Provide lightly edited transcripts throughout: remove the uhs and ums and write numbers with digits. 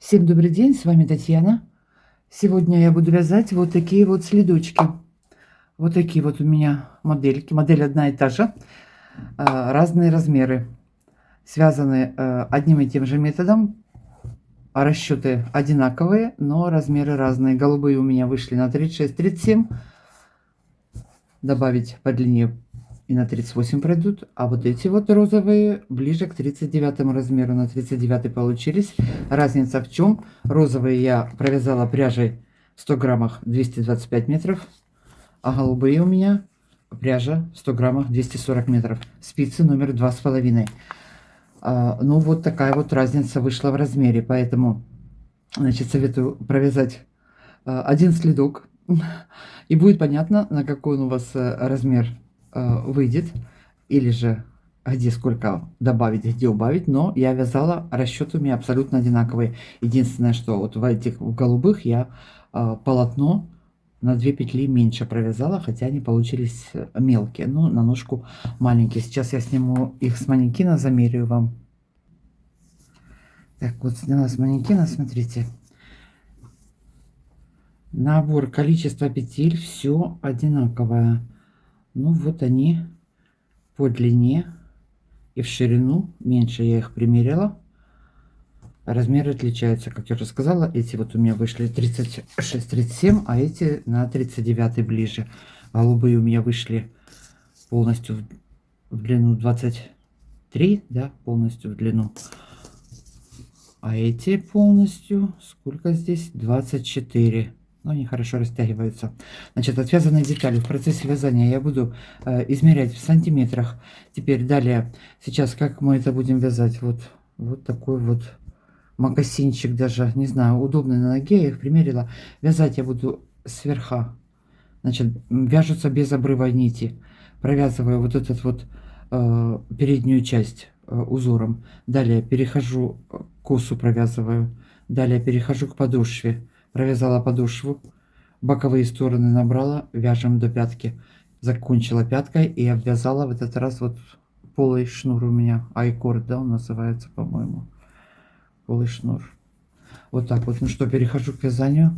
Всем добрый день, с вами Татьяна. Сегодня я буду вязать вот такие вот следочки. Вот такие вот у меня модельки. Модель одна и та же, разные размеры. Связаны одним и тем же методом. Расчеты одинаковые, но размеры разные. Голубые у меня вышли на 36-37. Добавить по длине и на 38 пройдут. А вот эти вот розовые ближе к 39 размеру. На 39 получились. Разница в чем? Розовые я провязала пряжей в 100 граммах 225 метров. А голубые у меня пряжа в 100 граммах 240 метров. Спицы номер 2,5. Ну вот такая вот разница вышла в размере. Поэтому, значит, советую провязать один следок. И будет понятно, на какой он у вас размер выйдет. Или же где сколько добавить, где убавить. Но я вязала, расчеты у меня абсолютно одинаковые. Единственное, что вот в этих в голубых я полотно на 2 петли меньше провязала, хотя они получились мелкие, но на ножку маленькие. Сейчас я сниму их с манекена, замерю вам. Так, вот сняла с манекена, смотрите. Набор, количество петель, все одинаковое. Ну вот они по длине и в ширину. Меньше я их примерила. Размеры отличаются, как я уже сказала. Эти вот у меня вышли 36-37, а эти на 39 ближе. Голубые у меня вышли полностью в длину 23, да, полностью в длину. А эти полностью, сколько здесь? 24. Но они хорошо растягиваются. Значит, отвязанные детали. В процессе вязания я буду измерять в сантиметрах. Теперь далее, сейчас как мы это будем вязать? Вот такой вот мокасинчик даже, не знаю, удобный на ноге. Я их примерила. Вязать я буду сверху. Значит, вяжутся без обрыва нити. Провязываю вот этот вот переднюю часть узором. Далее перехожу, косу провязываю. Далее перехожу к подошве. Провязала подошву, боковые стороны набрала, вяжем до пятки. Закончила пяткой и обвязала в этот раз вот полый шнур у меня. Айкорд, да, он называется, по-моему. Полый шнур. Вот так вот. Ну что, перехожу к вязанию.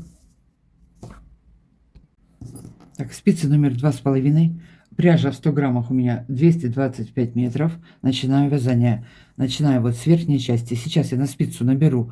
Так, спицы номер 2,5. Пряжа в 100 граммах у меня 225 метров. Начинаю вязание. Начинаю вот с верхней части. Сейчас я на спицу наберу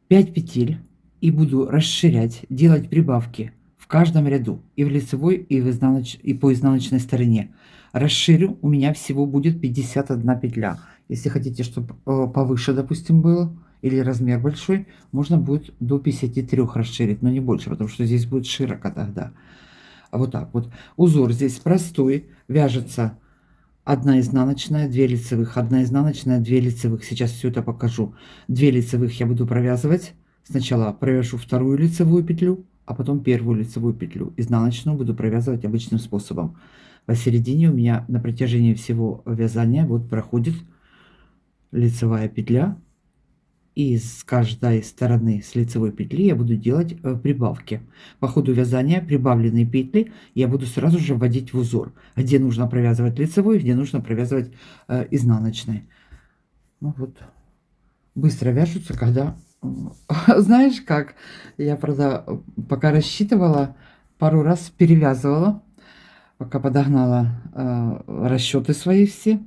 5 петель и буду расширять, делать прибавки в каждом ряду. И в лицевой, и по изнаночной стороне. Расширю, у меня всего будет 51 петля. Если хотите, чтобы повыше, допустим, было, или размер большой, можно будет до 53 расширить, но не больше, потому что здесь будет широко тогда. Вот так вот. Узор здесь простой, вяжется 1 изнаночная, 2 лицевых, 1 изнаночная, 2 лицевых. Сейчас все это покажу. 2 лицевых я буду провязывать. Сначала провяжу 2-ю лицевую петлю, а потом 1-ю лицевую петлю. Изнаночную буду провязывать обычным способом. Посередине у меня на протяжении всего вязания вот проходит лицевая петля. И с каждой стороны с лицевой петли я буду делать прибавки. По ходу вязания прибавленные петли я буду сразу же вводить в узор, где нужно провязывать лицевой, где нужно провязывать изнаночной. Ну вот, быстро вяжутся, когда... Знаешь как, я, правда, пока рассчитывала, пару раз перевязывала, пока подогнала расчеты свои все.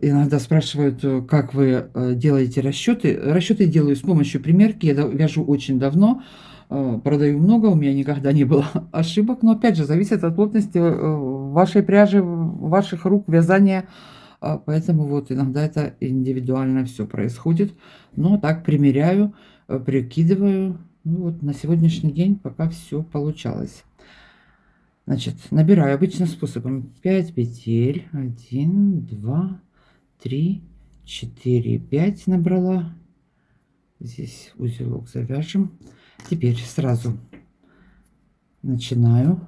Иногда спрашивают, как вы делаете расчеты. Расчеты делаю с помощью примерки. Я вяжу очень давно, продаю много, у меня никогда не было ошибок. Но опять же, зависит от плотности вашей пряжи, ваших рук, вязания. Поэтому вот иногда это индивидуально все происходит. Но так примеряю, прикидываю. Ну вот на сегодняшний день пока все получалось. Значит, набираю обычным способом 5 петель. 1, 2, 3, 4, 5 набрала. Здесь узелок завяжем. Теперь сразу начинаю.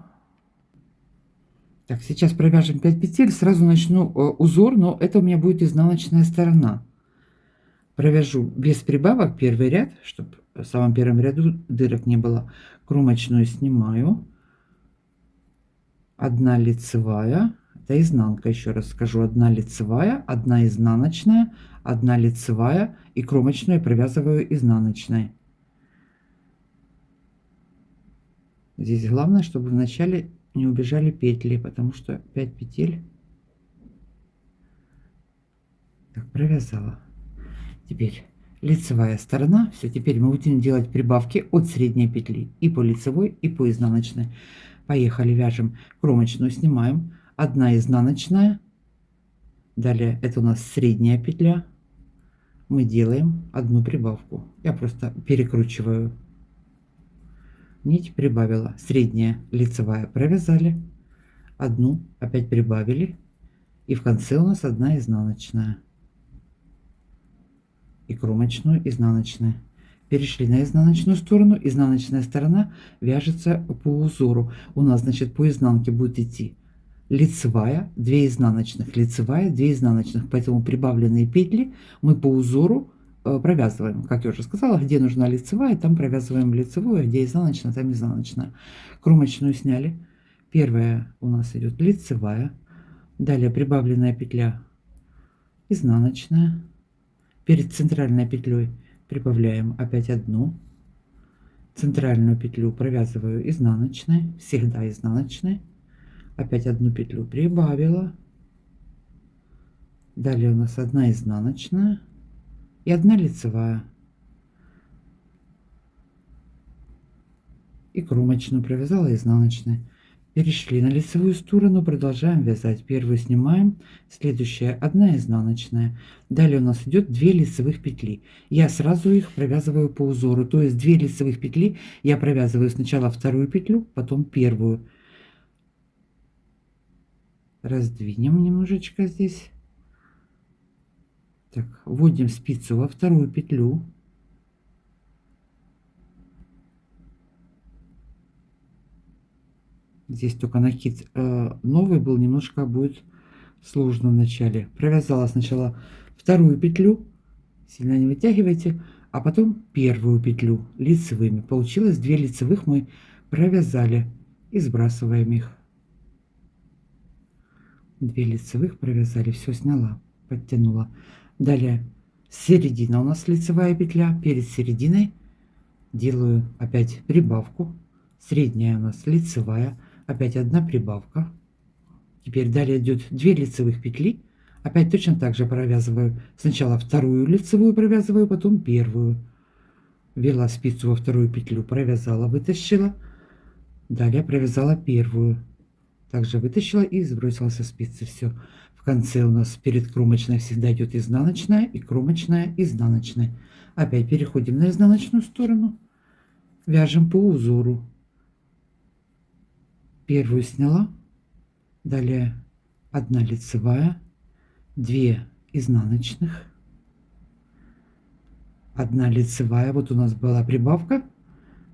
Так, сейчас провяжем 5 петель. Сразу начну узор, но это у меня будет изнаночная сторона. Провяжу без прибавок первый ряд, чтобы в самом первом ряду дырок не было. Кромочную снимаю. 1 лицевая. это изнанка, еще раз скажу, 1 лицевая, 1 изнаночная, 1 лицевая и кромочную я провязываю изнаночной. Здесь главное, чтобы вначале не убежали петли, потому что 5 петель. Так, провязала. Теперь лицевая сторона. Все, теперь мы будем делать прибавки от средней петли и по лицевой, и по изнаночной. Поехали, вяжем. Кромочную снимаем, 1 изнаночная, далее это у нас средняя петля, мы делаем 1 прибавку. Я просто перекручиваю нить, прибавила, средняя лицевая, провязали, 1 опять прибавили, и в конце у нас 1 изнаночная и кромочную изнаночная. Перешли на изнаночную сторону. Изнаночная сторона вяжется по узору. У нас, значит, по изнанке будет идти лицевая, 2 изнаночных, лицевая, 2 изнаночных. Поэтому прибавленные петли мы по узору провязываем. Как я уже сказала, где нужна лицевая, там провязываем лицевую, а где изнаночная, там изнаночная. Кромочную сняли. Первая у нас идет лицевая. Далее прибавленная петля изнаночная. Перед центральной петлей прибавляем опять 1, центральную петлю провязываю изнаночной, всегда изнаночной, опять 1 петлю прибавила, далее у нас 1 изнаночная и 1 лицевая, и кромочную провязала изнаночной. Перешли на лицевую сторону, продолжаем вязать. Первую снимаем, следующая 1 изнаночная. Далее у нас идет 2 лицевых петли. Я сразу их провязываю по узору, то есть 2 лицевых петли я провязываю сначала вторую петлю, потом первую. Раздвинем немножечко здесь. Так, вводим спицу во вторую петлю. Здесь только накид новый был, немножко будет сложно в начале. Провязала сначала вторую петлю, сильно не вытягивайте, а потом первую петлю лицевыми. Получилось 2 лицевых мы провязали и сбрасываем их. 2 лицевых провязали, все сняла, подтянула. Далее середина у нас лицевая петля, перед серединой делаю опять прибавку. Средняя у нас лицевая, опять 1 прибавка. Теперь далее идет 2 лицевых петли, опять точно так же провязываю сначала вторую лицевую, провязываю, потом первую. Ввела спицу во вторую петлю, провязала, вытащила, далее провязала первую, также вытащила и сбросила со спицы. Все. В конце у нас перед кромочной всегда идет изнаночная и кромочная, изнаночная. Опять переходим на изнаночную сторону, вяжем по узору. Первую сняла, далее 1 лицевая, 2 изнаночных, 1 лицевая. Вот у нас была прибавка.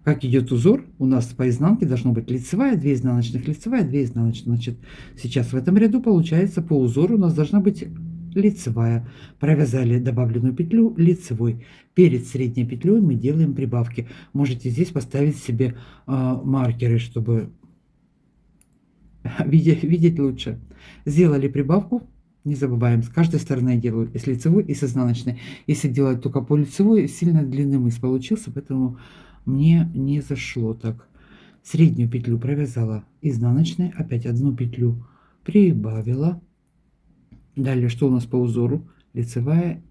Как идет узор, у нас по изнанке должно быть лицевая, 2 изнаночных, лицевая, 2 изнаночных. Значит, сейчас в этом ряду получается по узору у нас должна быть лицевая. Провязали добавленную петлю лицевой. Перед средней петлей мы делаем прибавки. Можете здесь поставить себе маркеры, чтобы видеть лучше. Сделали прибавку. Не забываем, с каждой стороны я делаю и с лицевой, и с изнаночной. Если делать только по лицевой, сильно длинный мыс получился, поэтому мне не зашло так. Среднюю петлю провязала изнаночной, опять 1 петлю прибавила. Далее, что у нас по узору? Лицевая,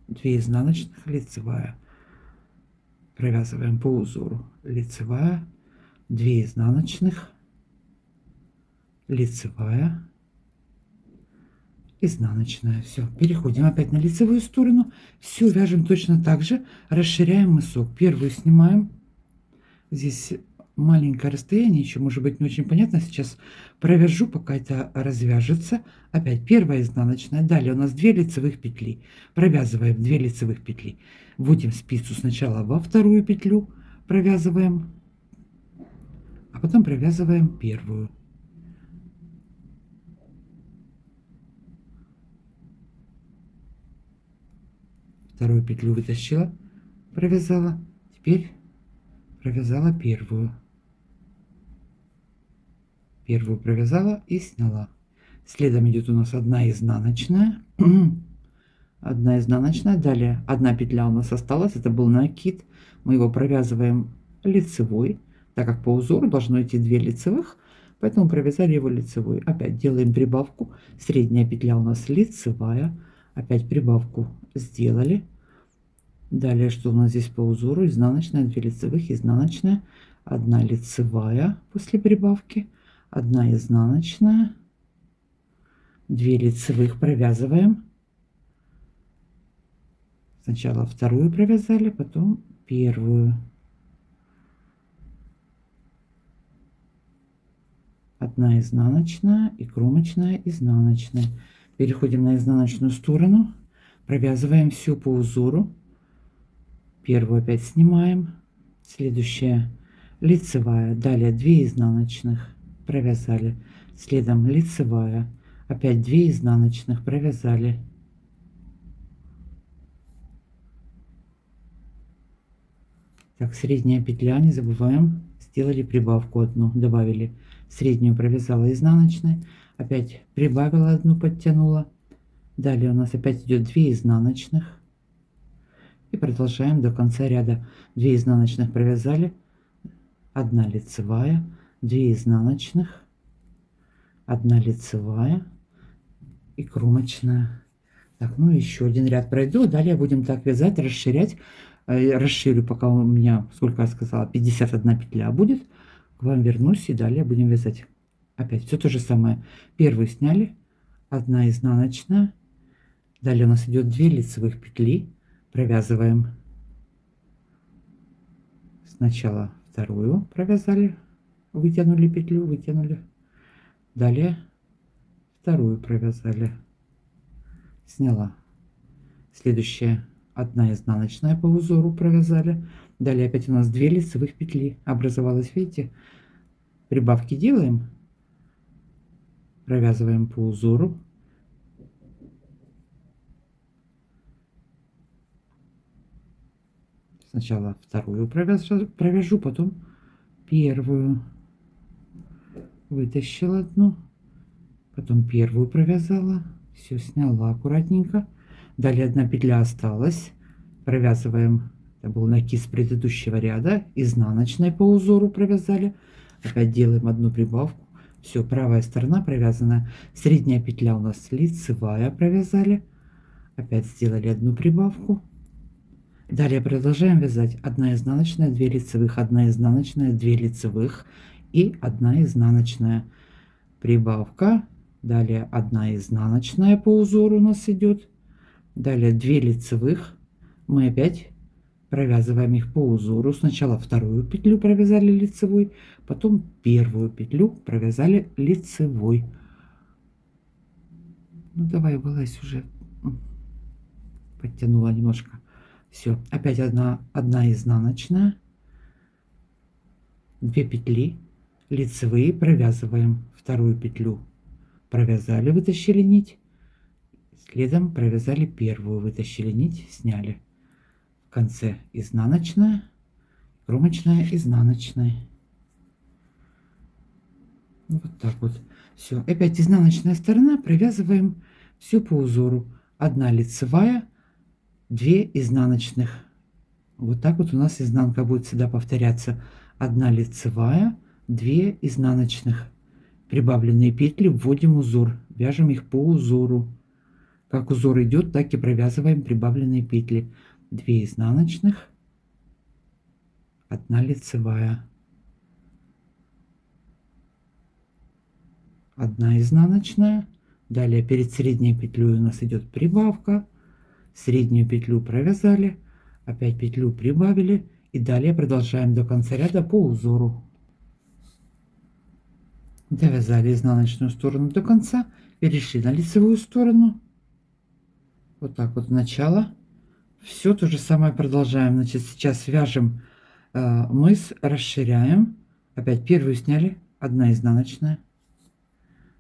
2 изнаночных, лицевая. Провязываем по узору. Лицевая, 2 изнаночных, лицевая, изнаночная. Все, переходим опять на лицевую сторону. Все вяжем точно так же, расширяем мысок. Первую снимаем. Здесь маленькое расстояние, еще может быть не очень понятно. Сейчас провяжу, пока это развяжется. Опять первая изнаночная. Далее у нас 2 лицевых петли. Провязываем 2 лицевых петли. Вводим спицу сначала во вторую петлю, провязываем, а потом провязываем первую. Вторую петлю вытащила, провязала, теперь провязала первую Первую провязала и сняла. Следом идет у нас 1 изнаночная. 1 изнаночная. Далее 1 петля у нас осталась. Это был накид. Мы его провязываем лицевой. Так как по узору должно идти 2 лицевых. Поэтому провязали его лицевой. Опять делаем прибавку. Средняя петля у нас лицевая. Опять прибавку сделали. Далее что у нас здесь по узору? Изнаночная, 2 лицевых, изнаночная, 1 лицевая после прибавки, 1 изнаночная, 2 лицевых провязываем. Сначала вторую провязали, потом первую. 1 изнаночная и кромочная изнаночная. Переходим на изнаночную сторону, провязываем всю по узору. Первую опять снимаем, следующая лицевая, далее 2 изнаночных провязали, следом лицевая, опять 2 изнаночных провязали, так, средняя петля, не забываем, сделали прибавку 1, добавили среднюю, провязала изнаночной, опять прибавила 1, подтянула, далее у нас опять идет 2 изнаночных. И продолжаем до конца ряда. 2 изнаночных провязали, 1 лицевая, 2 изнаночных, 1 лицевая и кромочная. Так, ну еще один ряд пройду. Далее будем так вязать, расширять. Расширю, пока у меня, сколько я сказала, 51 петля будет. К вам вернусь и далее будем вязать. Опять все то же самое. Первую сняли, 1 изнаночная. Далее у нас идет 2 лицевых петли. Провязываем. Сначала вторую провязали, вытянули петлю, вытянули. Далее вторую провязали, сняла. Следующая 1 изнаночная по узору провязали. Далее опять у нас 2 лицевых петли образовалось, видите? Прибавки делаем, провязываем по узору. Сначала вторую провяжу, потом первую. Вытащила 1, потом первую провязала, все сняла аккуратненько. Далее 1 петля осталась, провязываем, это был накид с предыдущего ряда, изнаночной по узору провязали, опять делаем 1 прибавку. Все, правая сторона провязана, средняя петля у нас лицевая, провязали, опять сделали 1 прибавку. Далее продолжаем вязать 1 изнаночная, 2 лицевых, 1 изнаночная, 2 лицевых и 1 изнаночная, прибавка. Далее 1 изнаночная по узору у нас идет, далее 2 лицевых, мы опять провязываем их по узору. Сначала вторую петлю провязали лицевой, потом первую петлю провязали лицевой. Ну давай, вылазь уже, подтянула немножко. Все, опять 1 изнаночная, 2 петли лицевые, провязываем вторую петлю, провязали, вытащили нить, следом провязали первую, вытащили нить, сняли. В конце изнаночная, кромочная, изнаночная. Вот так вот. Все, опять изнаночная сторона, провязываем все по узору. 1 лицевая, 2 изнаночных. Вот так вот у нас изнанка будет всегда повторяться. 1 лицевая, 2 изнаночных. Прибавленные петли вводим узор, вяжем их по узору. Как узор идет, так и провязываем прибавленные петли. 2 изнаночных, 1 лицевая, 1 изнаночная. Далее перед средней петлей у нас идет прибавка. Среднюю петлю провязали, опять петлю прибавили и далее продолжаем до конца ряда по узору. Довязали изнаночную сторону до конца, перешли на лицевую сторону. Вот так вот начало. Все то же самое продолжаем. Значит, сейчас вяжем мыс, расширяем. Опять первую сняли, 1 изнаночная.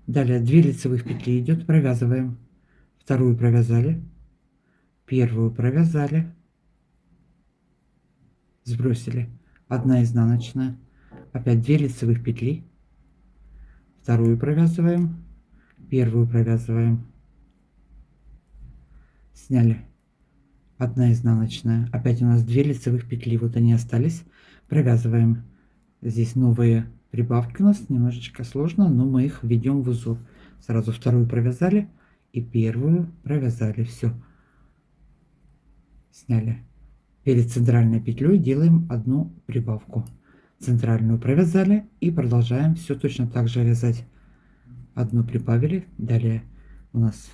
Далее 2 лицевых петли идет, провязываем. Вторую провязали, первую провязали, сбросили, 1 изнаночная, опять 2 лицевых петли, вторую провязываем, первую провязываем, сняли, 1 изнаночная, опять у нас 2 лицевых петли, вот они остались, провязываем. Здесь новые прибавки у нас, немножечко сложно, но мы их введем в узор. Сразу вторую провязали и первую провязали, все, сняли. Перед центральной петлей делаем 1 прибавку, центральную провязали и продолжаем все точно так же вязать. 1 прибавили, далее у нас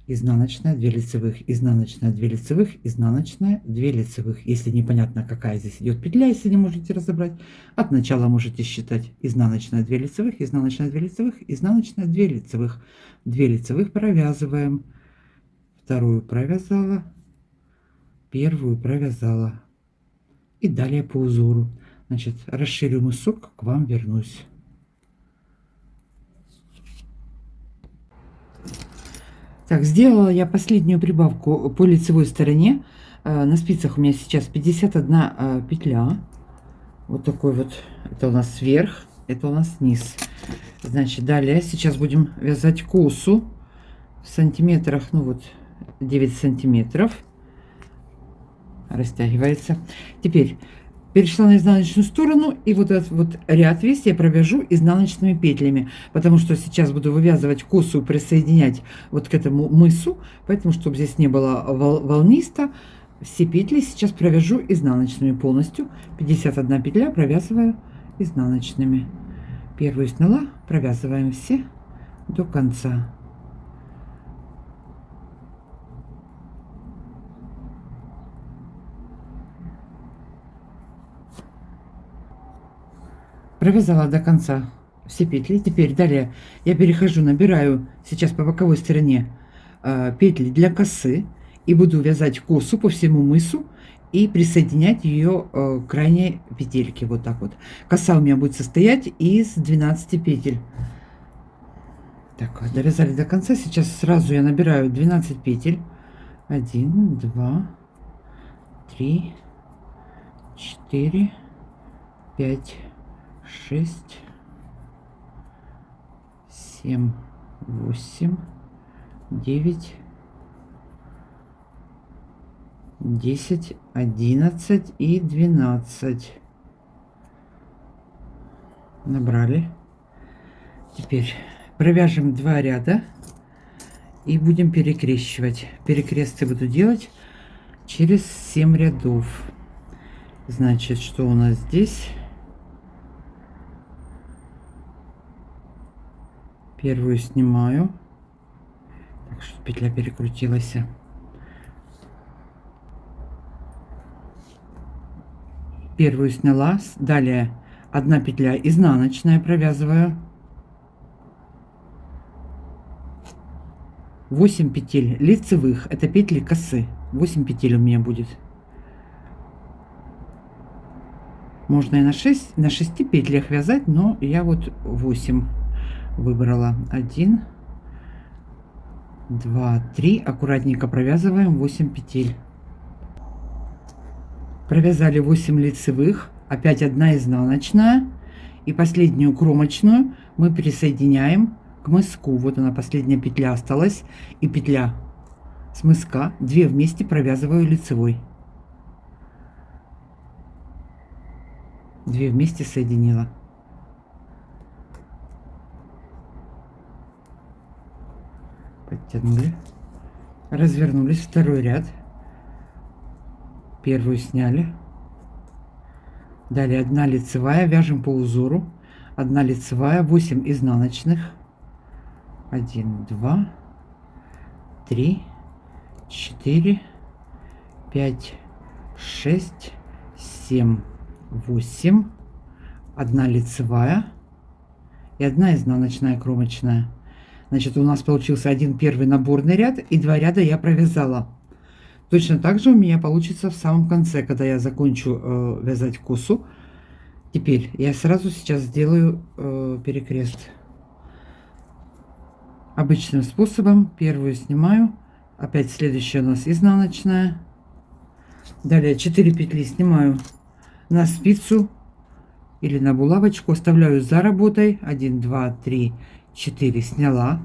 изнаночная, 2 лицевых, изнаночная, 2 лицевых, изнаночная, 2 лицевых. Если непонятно, какая здесь идет петля, если не можете разобрать, от начала можете считать: изнаночная, 2 лицевых, изнаночная, 2 лицевых, изнаночная, 2 лицевых, 2 лицевых провязываем, вторую провязала, первую провязала и далее по узору. Значит, расширю мысок, к вам вернусь. Так, сделала я последнюю прибавку по лицевой стороне. На спицах у меня сейчас 51 петля. Вот такой вот. Это у нас сверх, это у нас низ. Значит, далее сейчас будем вязать косу в сантиметрах, ну вот 9 сантиметров. Растягивается. Теперь перешла на изнаночную сторону, и вот этот вот ряд весь я провяжу изнаночными петлями, потому что сейчас буду вывязывать косу и присоединять вот к этому мысу, поэтому, чтобы здесь не было волнисто, все петли сейчас провяжу изнаночными полностью. 51 петля провязываю изнаночными. Первую сняла, провязываем все до конца. Провязала до конца все петли. Теперь далее я перехожу, набираю сейчас по боковой стороне петли для косы и буду вязать косу по всему мысу и присоединять ее к крайней петельке. Вот так вот. Коса у меня будет состоять из 12 петель. Так, довязали до конца. Сейчас сразу я набираю 12 петель. 1, 2, 3, 4, 5, 6, 7, 8, 9, 10, 11 и 12. Набрали. Теперь провяжем 2 ряда и будем перекрещивать. Перекресты буду делать через 7 рядов. Значит, что у нас здесь? Первую снимаю, так что петля перекрутилась. Первую сняла, далее 1 петля изнаночная провязываю, 8 петель лицевых, это петли косы, 8 петель у меня будет. Можно и на 6 петлях вязать, но я вот 8 выбрала. 1, 2, 3, аккуратненько провязываем 8 петель. Провязали 8 лицевых, опять 1 изнаночная и последнюю кромочную мы присоединяем к мыску. Вот она, последняя петля осталась, и петля с мыска, 2 вместе провязываю лицевой, 2 вместе соединила. Подтянули, развернулись, второй ряд, первую сняли, далее 1 лицевая, вяжем по узору, 1 лицевая, 8 изнаночных, 1, 2, 3, 4, 5, 6, 7, 8, 1 лицевая и 1 изнаночная кромочная. Значит, у нас получился 1 первый наборный ряд и 2 ряда я провязала. Точно так же у меня получится в самом конце, когда я закончу вязать косу. Теперь я сразу сейчас сделаю перекрест. Обычным способом. Первую снимаю. Опять следующая у нас изнаночная. Далее 4 петли снимаю на спицу или на булавочку, оставляю за работой. 1, 2, 3, 4 сняла,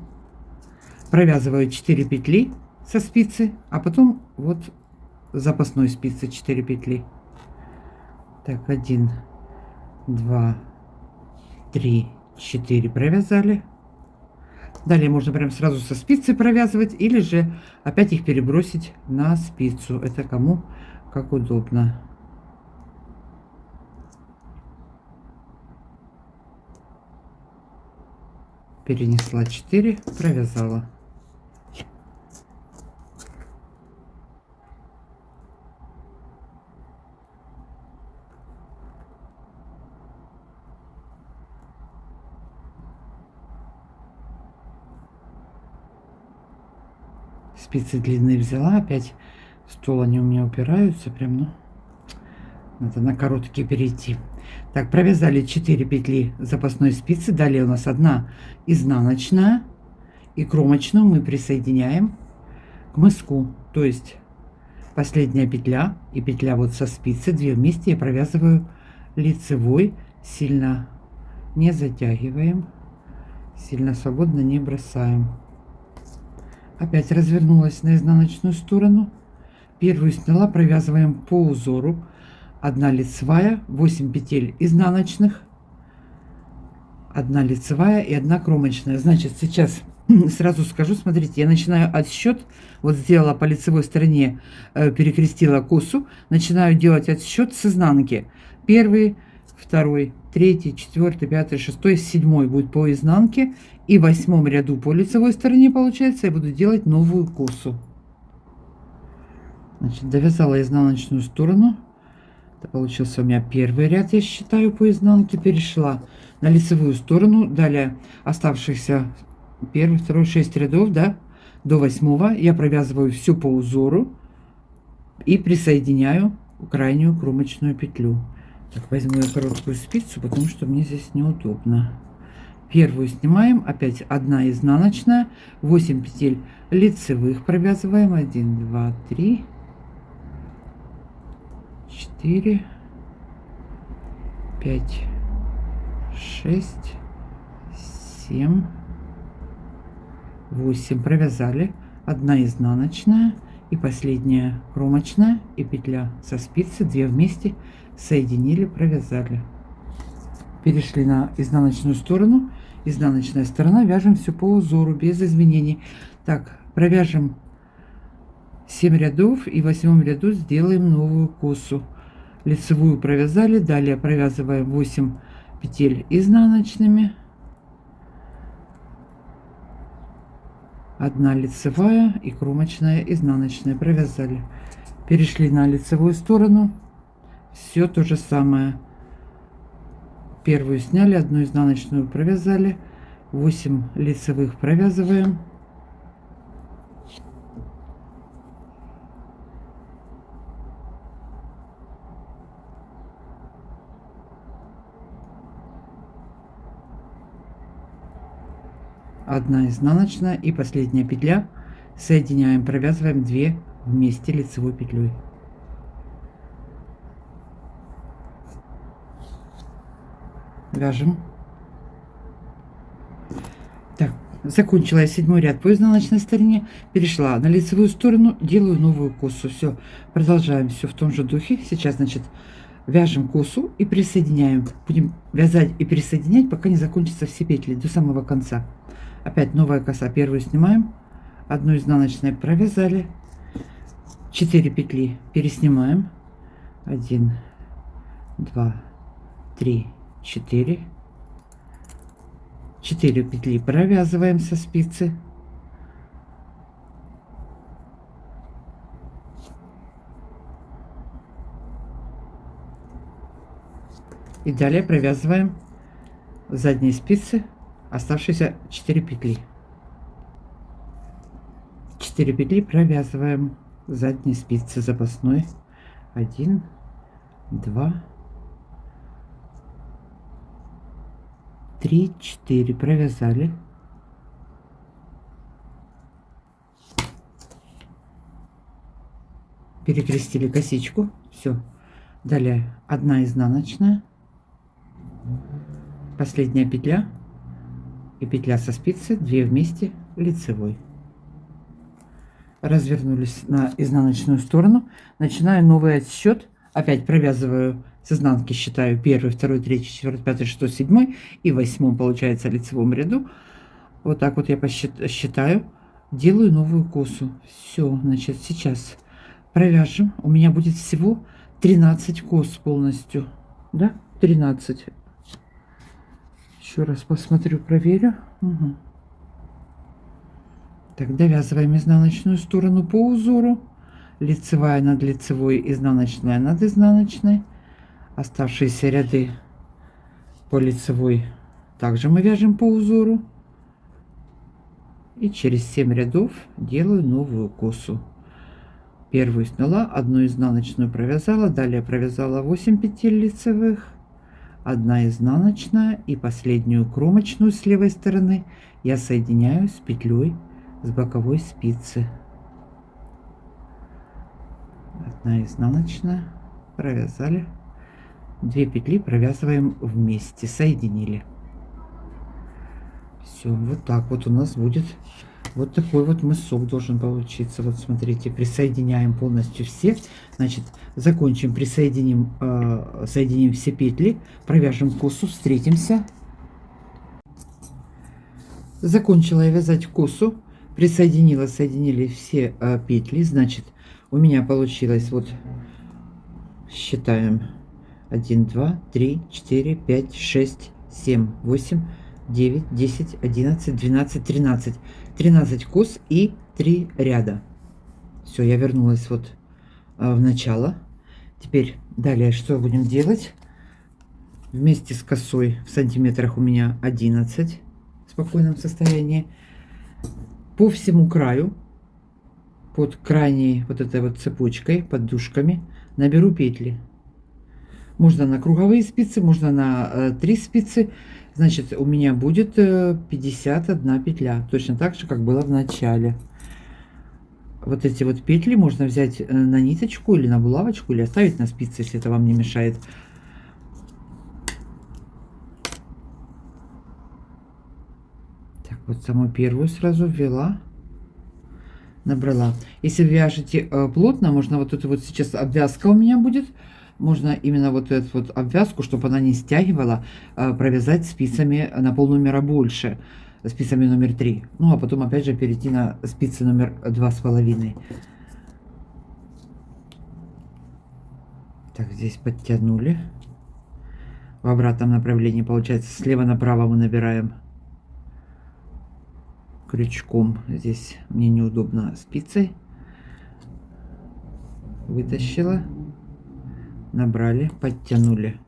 провязываю 4 петли со спицы, а потом вот запасной спицы 4 петли. Так, 1, 2, 3, 4 провязали. Далее можно прям сразу со спицы провязывать, или же опять их перебросить на спицу. Это кому как удобно. Перенесла 4, провязала. Спицы длинные взяла, опять в стол они у меня упираются, прям, ну, надо на короткие перейти. Так, провязали 4 петли запасной спицы, далее у нас 1 изнаночная, и кромочную мы присоединяем к мыску, то есть последняя петля и петля вот со спицы, 2 вместе я провязываю лицевой, сильно не затягиваем, сильно свободно не бросаем. Опять развернулась на изнаночную сторону. Первую сняла, провязываем по узору. 1 лицевая, 8 петель изнаночных, 1 лицевая и 1 кромочная. Значит, сейчас сразу скажу, смотрите, я начинаю отсчет. Вот сделала по лицевой стороне, перекрестила косу. Начинаю делать отсчет с изнанки. 1, 2, 3, 4, 5, 6, 7 будет по изнанке. И в 8 ряду по лицевой стороне, получается, я буду делать новую косу. Значит, довязала изнаночную сторону. Это получился у меня 1 ряд, я считаю, по изнанке. Перешла на лицевую сторону. Далее оставшихся 1, 2, 6 рядов, да, до 8 я провязываю все по узору и присоединяю крайнюю кромочную петлю. Так, возьму я короткую спицу, потому что мне здесь неудобно. Первую снимаем, опять 1 изнаночная, 8 петель лицевых провязываем. 1, 2, 3, 4, 5, 6, 7, 8 провязали. 1 изнаночная и последняя кромочная и петля со спицы, 2 вместе соединили, провязали. Перешли на изнаночную сторону. Изнаночная сторона, вяжем все по узору без изменений. Так, провяжем 7 рядов и в 8 ряду сделаем новую косу. Лицевую провязали, далее провязываем 8 петель изнаночными, 1 лицевая и кромочная изнаночная провязали. Перешли на лицевую сторону, все то же самое. Первую сняли, 1 изнаночную провязали, 8 лицевых провязываем, одна изнаночная и последняя петля, соединяем, провязываем 2 вместе лицевой петлей. Вяжем. Так, закончила я 7 ряд по изнаночной стороне, перешла на лицевую сторону, делаю новую косу. Все, продолжаем все в том же духе. Сейчас, значит, вяжем косу и присоединяем. Будем вязать и присоединять, пока не закончатся все петли до самого конца. Опять новая коса. Первую снимаем, 1 изнаночную провязали, 4 петли переснимаем, 1, 2, 3, 4 петли провязываем со спицы, и далее провязываем задние спицы оставшиеся 4 петли. 4 петли провязываем задние спицы запасной. 1, 2, 3, 4 провязали. Перекрестили косичку. Все. Далее 1 изнаночная, Последняя петля и петля со спицы, 2 вместе лицевой. Развернулись на изнаночную сторону, начинаю новый отсчет. Опять провязываю с изнанки, считаю 1, 2, 3, 4, 5, 6, 7 и 8 получается лицевом ряду. Вот так вот я считаю, делаю новую косу. Все, значит, сейчас провяжем. У меня будет всего 13 кос полностью, да, 13. Еще раз посмотрю, проверю. Угу. Так, довязываем изнаночную сторону по узору, лицевая над лицевой, изнаночная над изнаночной. Оставшиеся ряды по лицевой также мы вяжем по узору. И через 7 рядов делаю новую косу. Первую сняла, одну изнаночную провязала, далее провязала 8 петель лицевых, 1 изнаночная, и последнюю кромочную с левой стороны я соединяю с петлей с боковой спицы. 1 изнаночная, провязали, 2 петли провязываем вместе, соединили. Все, вот так вот у нас будет вот такой вот мысок должен получиться. Вот смотрите, присоединяем полностью все. Значит, закончим, присоединим, соединим все петли, провяжем косу, встретимся. Закончила я вязать косу, присоединила, соединили все петли. Значит, у меня получилось, вот считаем, 1, 2, 3, 4, 5, 6, 7, 8, 9, 10, 11, 12, 13. 13 кос и 3 ряда. Все, я вернулась вот в начало. Теперь далее что будем делать? Вместе с косой в сантиметрах у меня 11 в спокойном состоянии. По всему краю, под крайней вот этой вот цепочкой, под дужками, наберу петли. Можно на круговые спицы, можно на 3 спицы. Значит, у меня будет 51 петля. Точно так же, как было в начале. Вот эти вот петли можно взять на ниточку или на булавочку, или оставить на спице, если это вам не мешает. Так, вот самую первую сразу ввела. Набрала. Если вяжете плотно, можно вот эту вот сейчас обвязка у меня будет. Можно именно вот эту вот обвязку, чтобы она не стягивала, провязать спицами на полномера больше, спицами номер 3. Ну, а потом опять же перейти на спицы номер 2,5. Так, здесь подтянули. В обратном направлении, получается, слева направо мы набираем крючком. Здесь мне неудобно спицей. Вытащила. Набрали, подтянули.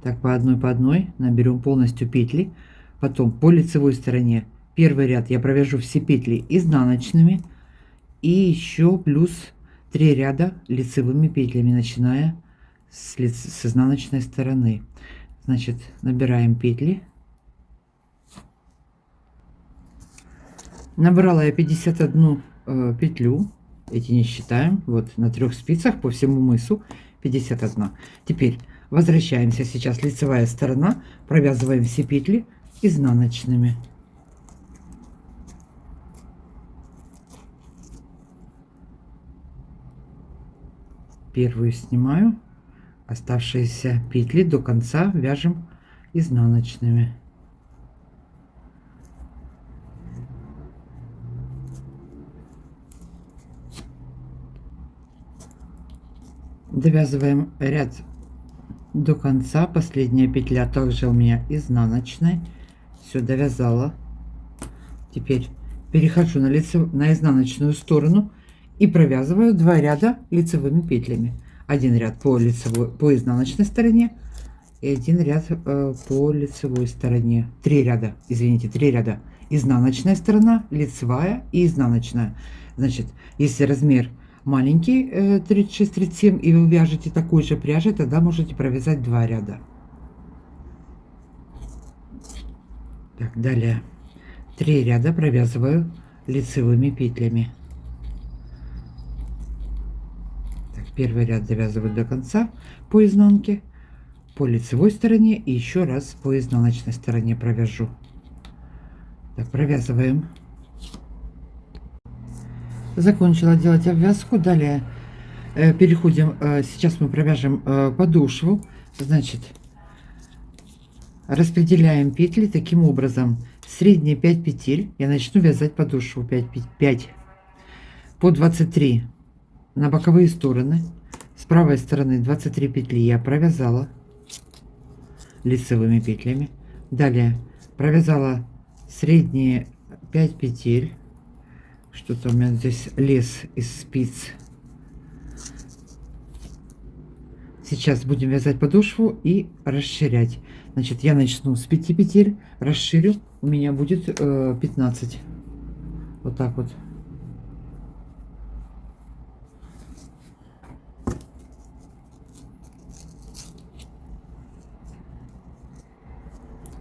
Так, по одной наберем полностью петли. Потом по лицевой стороне первый ряд я провяжу все петли изнаночными. И еще плюс 3 ряда лицевыми петлями, начиная с изнаночной стороны. Значит, набираем петли. Набрала я 51 петлю. Эти не считаем. Вот на 3 спицах по всему мысу 51. Теперь возвращаемся. Сейчас лицевая сторона. Провязываем все петли изнаночными. Первую снимаю. Оставшиеся петли до конца вяжем изнаночными. Довязываем ряд до конца. Последняя петля также у меня изнаночная. Все, довязала. Теперь перехожу на изнаночную сторону и провязываю 2 ряда лицевыми петлями. Один ряд по изнаночной стороне и один ряд по лицевой стороне. 3 ряда, извините, 3 ряда. Изнаночная сторона, лицевая и изнаночная. Значит, если размер маленький 36-37 и вы вяжете такой же пряжей, тогда можете провязать 2 ряда. Так, далее 3 ряда провязываю лицевыми петлями. Так, первый ряд довязываю до конца по изнанке, по лицевой стороне и еще раз по изнаночной стороне провяжу. Так, провязываем. Закончила делать обвязку. Далее переходим, сейчас мы провяжем подошву. Значит, распределяем петли таким образом. Средние 5 петель я начну вязать подошву 5 по 23 на боковые стороны. С правой стороны 23 петли я провязала лицевыми петлями. Далее провязала средние 5 петель. Что-то у меня здесь лез из спиц. Сейчас будем вязать подошву и расширять. Значит, я начну с 5 петель, расширю, у меня будет 15. Вот так вот.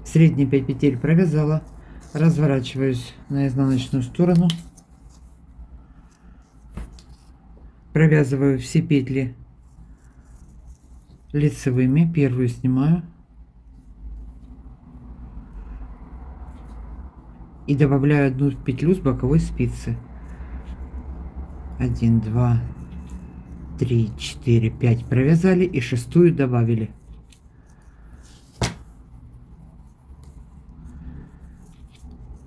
Средние 5 петель провязала, разворачиваюсь на изнаночную сторону, провязываю все петли лицевыми, первую снимаю и добавляю одну петлю с боковой спицы. 1, 2, 3, 4, 5 провязали и шестую добавили.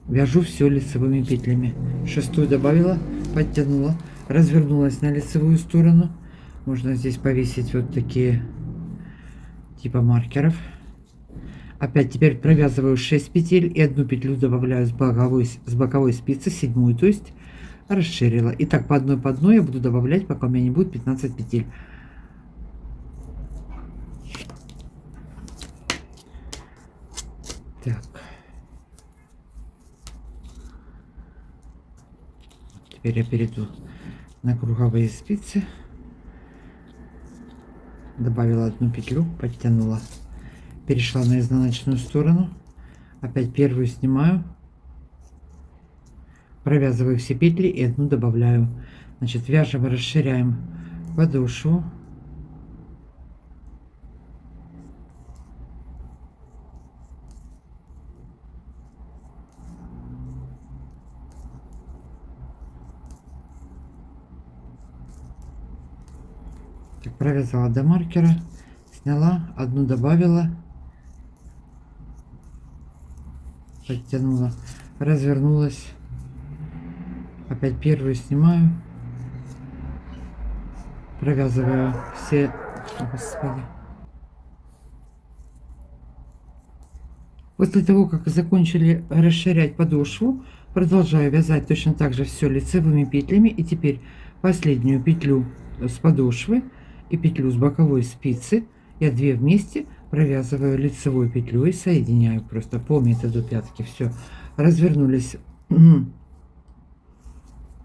Вяжу все лицевыми петлями. Шестую добавила, подтянула, развернулась на лицевую сторону. Можно здесь повесить вот такие типа маркеров. Опять теперь провязываю 6 петель и одну петлю добавляю с боковой спицы, седьмую, то есть расширила. И так по одной я буду добавлять, пока у меня не будет 15 петель. Так. Теперь я перейду на круговые спицы. Добавила одну петлю, подтянула. Перешла на изнаночную сторону. Опять первую снимаю. Провязываю все петли и одну добавляю. Значит, вяжем и расширяем подошву. Так, провязала до маркера, сняла, одну добавила, подтянула, развернулась, опять первую снимаю, провязываю все. Господи. После того, как закончили расширять подошву, продолжаю вязать точно так же все лицевыми петлями. И теперь последнюю петлю с подошвы и петлю с боковой спицы я две вместе провязываю лицевой петлей, соединяю просто по методу пятки. Все, развернулись на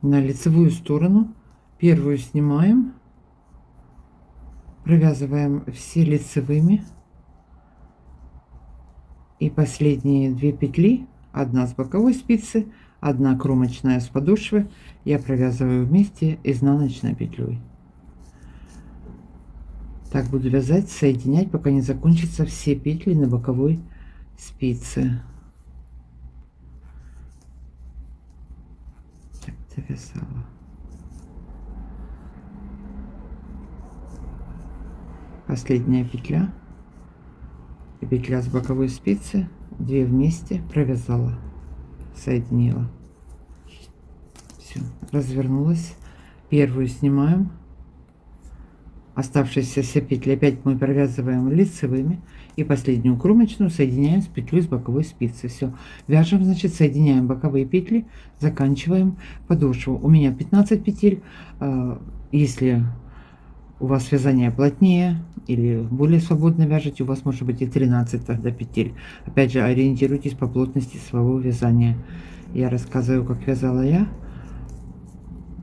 лицевую сторону, первую снимаем, провязываем все лицевыми и последние две петли, одна с боковой спицы, одна кромочная с подошвы, я провязываю вместе изнаночной петлей. Так буду вязать, соединять, пока не закончатся все петли на боковой спице. Так, завязала. Последняя петля и петля с боковой спицы, две вместе провязала, соединила. Все, развернулась, первую снимаем. Оставшиеся все петли опять мы провязываем лицевыми и последнюю кромочную соединяем с петлей с боковой спицы. Все, вяжем, значит, соединяем боковые петли, заканчиваем подошву. У меня 15 петель. Если у вас вязание плотнее или более свободно вяжете, у вас может быть и 13 тогда петель. Опять же, ориентируйтесь по плотности своего вязания. Я рассказываю, как вязала я.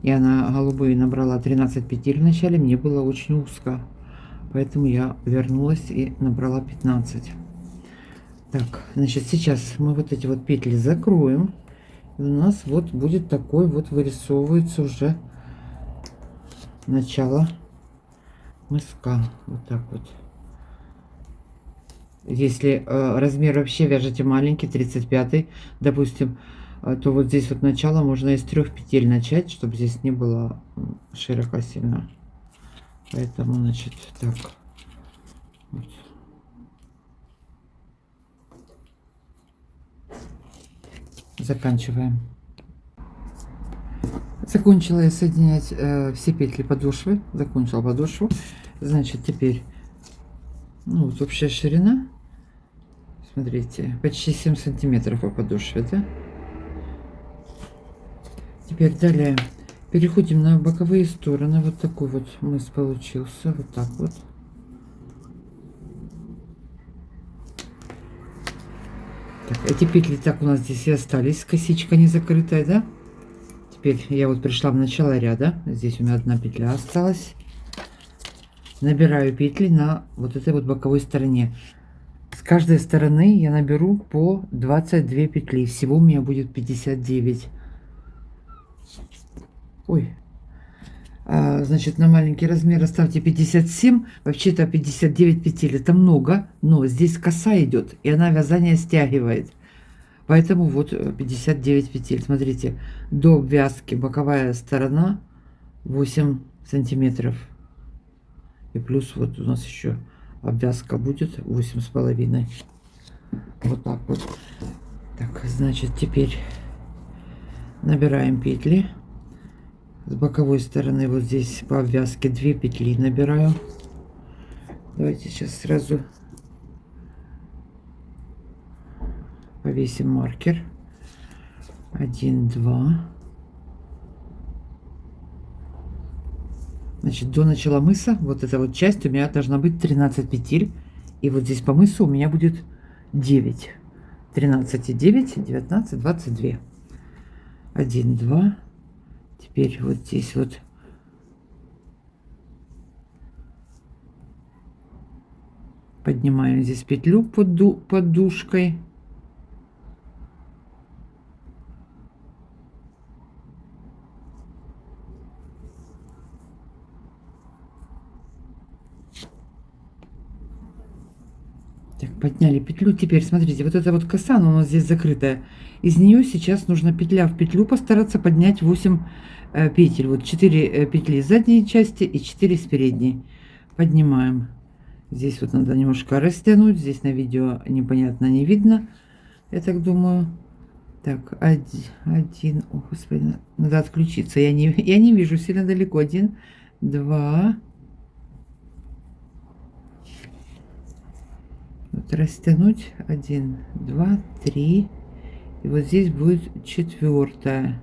Я на голубые набрала 13 петель в начале, мне было очень узко, поэтому я вернулась и набрала 15. Так, значит, сейчас мы вот эти вот петли закроем, и у нас вот будет такой вот, вырисовывается уже начало мыска, вот так вот. Если размер вообще вяжете маленький, 35, допустим, то вот здесь вот начало можно из 3 петель начать, чтобы здесь не было широко сильно. Поэтому, значит, так. Вот. Заканчиваем. Закончила я соединять все петли подошвы. Закончила подошву. Значит, теперь, ну, вот общая ширина. Смотрите, почти 7 сантиметров по подошве, да? Теперь далее переходим на боковые стороны. Вот такой вот мыс получился. Вот так вот. Так, эти петли так у нас здесь и остались. Косичка не закрытая, да? Теперь я вот пришла в начало ряда. Здесь у меня одна петля осталась. Набираю петли на вот этой вот боковой стороне. С каждой стороны я наберу по 22 петли. Всего у меня будет 59. Ой. Значит, на маленький размер оставьте 57. Вообще-то 59 петель. Это много, но здесь коса идет, и она вязание стягивает. Поэтому вот 59 петель. Смотрите, до обвязки боковая сторона 8 сантиметров. И плюс вот у нас еще обвязка будет 8,5. Вот так вот. Так, значит, теперь набираем петли. С боковой стороны вот здесь по обвязке 2 петли набираю. Давайте сейчас сразу повесим маркер. 1, 2. Значит, до начала мыса вот эта вот часть у меня должна быть 13 петель. И вот здесь по мысу у меня будет 9. 13 и 9, 19, 22. 1, 2. Теперь вот здесь вот поднимаем здесь петлю под подушкой. Так, подняли петлю. Теперь смотрите, вот эта вот коса, она у нас здесь закрытая. Из нее сейчас нужно петля в петлю постараться поднять 8 петель. Вот 4 петли с задней части и 4 с передней. Поднимаем. Здесь вот надо немножко растянуть. Здесь на видео непонятно, не видно. Я так думаю. Так, один. О, господи, надо отключиться. Я не вижу сильно далеко. 1, 2. Вот растянуть. 1, 2, 3. И вот здесь будет 4.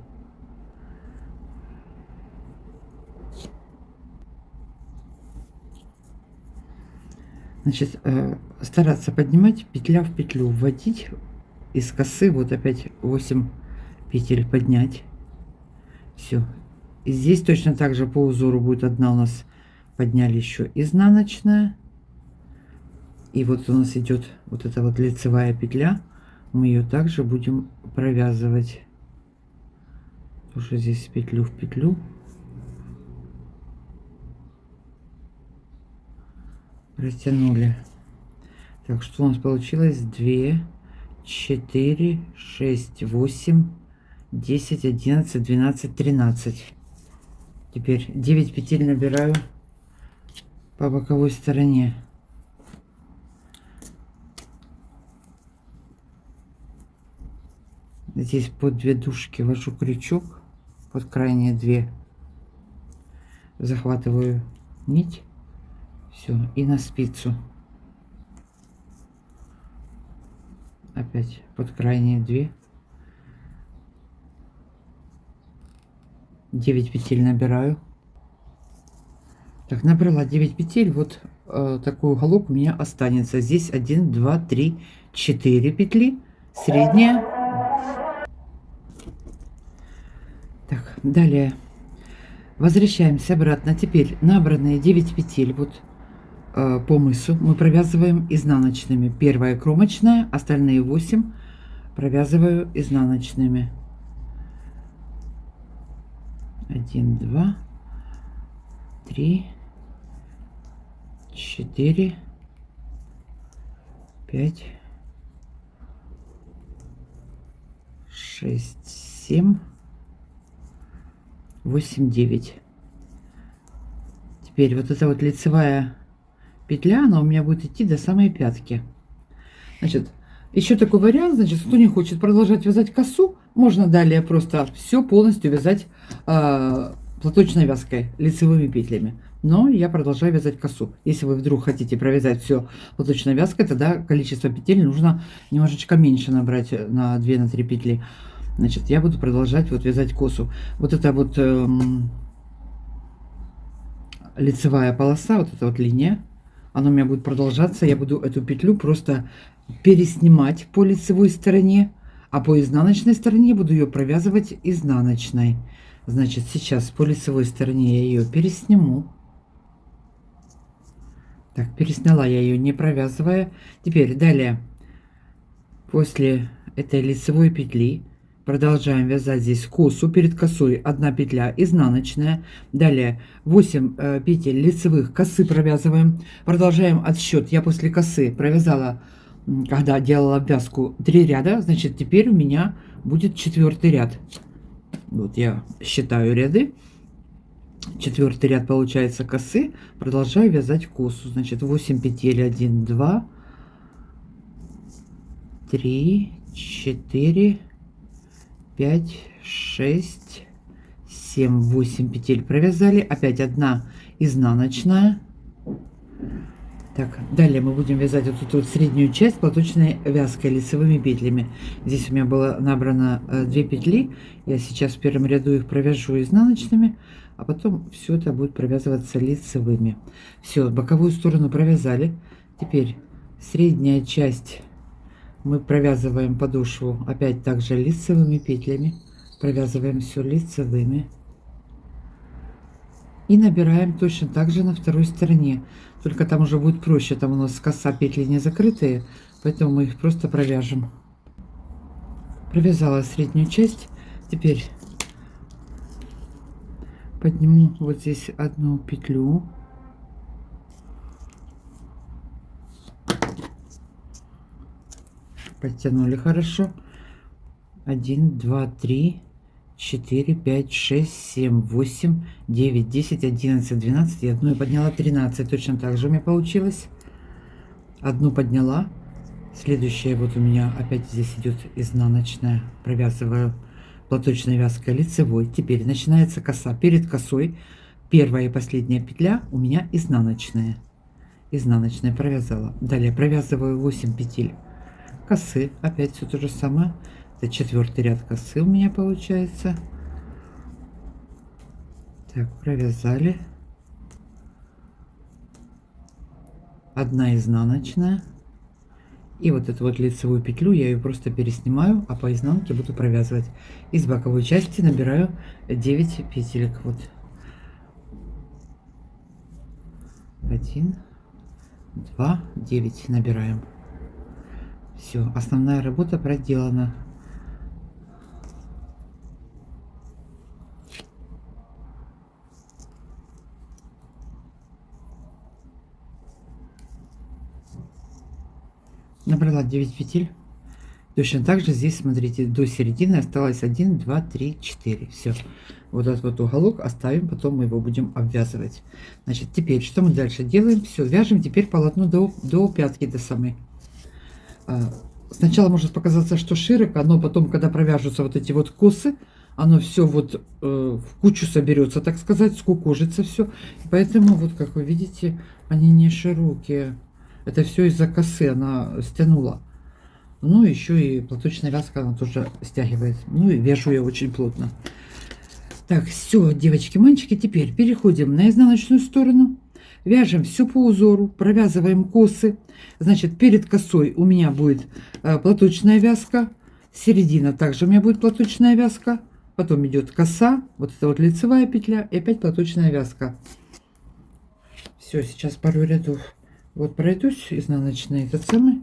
Значит, стараться поднимать петля в петлю, вводить из косы, вот опять 8 петель поднять. Все. И здесь точно так же по узору будет одна у нас, подняли еще изнаночная. И вот у нас идет вот эта вот лицевая петля. Мы ее также будем провязывать. Тоже здесь петлю в петлю. Растянули. Так, что у нас получилось? 2, 4, 6, 8, 10, 11, 12, 13. Теперь 9 петель набираю по боковой стороне. Здесь под 2 дужки ввожу крючок, под крайние 2. Захватываю нить. Все, и на спицу. Опять под крайние 2. 9 петель набираю. Так, набрала 9 петель. Вот такой уголок у меня останется. Здесь 1, 2, 3, 4 петли. Средняя. Так, далее возвращаемся обратно. Теперь набранные 9 петель вот по мысу мы провязываем изнаночными. Первая кромочная, остальные 8 провязываю изнаночными. 1, 2, 3, 4, 5, 6, 7, 8, 9. Теперь вот эта вот лицевая петля, она у меня будет идти до самой пятки. Значит, еще такой вариант, значит, кто не хочет продолжать вязать косу, можно далее просто все полностью вязать платочной вязкой, лицевыми петлями. Но я продолжаю вязать косу. Если вы вдруг хотите провязать все платочной вязкой, тогда количество петель нужно немножечко меньше набрать на 2-3 петли. Значит, я буду продолжать вот вязать косу. Вот это вот лицевая полоса, вот эта вот линия, она у меня будет продолжаться. Я буду эту петлю просто переснимать по лицевой стороне, а по изнаночной стороне буду ее провязывать изнаночной. Значит, сейчас по лицевой стороне я ее пересниму. Так, пересняла я ее, не провязывая. Теперь далее, после этой лицевой петли, продолжаем вязать здесь косу. Перед косой 1 петля изнаночная. Далее 8 петель лицевых косы провязываем. Продолжаем отсчет. Я после косы провязала, когда делала обвязку, 3 ряда. Значит, теперь у меня будет 4-й ряд. Вот я считаю ряды. 4-й ряд получается косы. Продолжаю вязать косу. Значит, 8 петель. 1, 2, 3, 4, 5, 6, 7, 8 петель провязали. Опять 1 изнаночная. Так, далее мы будем вязать вот эту вот среднюю часть платочной вязкой лицевыми петлями. Здесь у меня было набрано 2 петли. Я сейчас в первом ряду их провяжу изнаночными, а потом все это будет провязываться лицевыми. Все, боковую сторону провязали. Теперь средняя часть мы провязываем подошву опять также лицевыми петлями. Провязываем все лицевыми. И набираем точно так же на второй стороне. Только там уже будет проще, там у нас коса, петли не закрытые, поэтому мы их просто провяжем. Провязала среднюю часть. Теперь подниму вот здесь 1 петлю. Подтянули хорошо. 1, 2, 3, 4, 5, 6, 7, 8, 9, 10, 11, 12. И одну я подняла 13. Точно так же у меня получилось. Одну подняла. Следующая вот у меня опять здесь идет изнаночная. Провязываю платочной вязкой лицевой. Теперь начинается коса. Перед косой первая и последняя петля у меня изнаночная. Изнаночная провязала. Далее провязываю 8 петель косы. Опять все то же самое. Это 4-й ряд косы у меня получается. Так, провязали. 1 изнаночная. И вот эту вот лицевую петлю я ее просто переснимаю, а по изнанке буду провязывать. Из боковой части набираю 9 петелек. Вот 1, 2, 9 набираем. Все, основная работа проделана. Набрала 9 петель. Точно так же здесь, смотрите, до середины осталось 1, 2, 3, 4. Все. Вот этот вот уголок оставим, потом мы его будем обвязывать. Значит, теперь что мы дальше делаем? Все, вяжем теперь полотно до пятки, до самой. Сначала может показаться, что широко, но потом, когда провяжутся вот эти вот косы, оно все вот в кучу соберется, так сказать, скукожится все. Поэтому, вот как вы видите, они не широкие. Это все из-за косы, она стянула. Ну, еще и платочная вязка, она тоже стягивает. Ну, и вяжу я очень плотно. Так, все, девочки, мальчики, теперь переходим на изнаночную сторону. Вяжем все по узору, провязываем косы. Значит, перед косой у меня будет платочная вязка. Середина также у меня будет платочная вязка. Потом идет коса, вот это вот лицевая петля и опять платочная вязка. Все, сейчас пару рядов вот пройдусь изнаночной, этот самый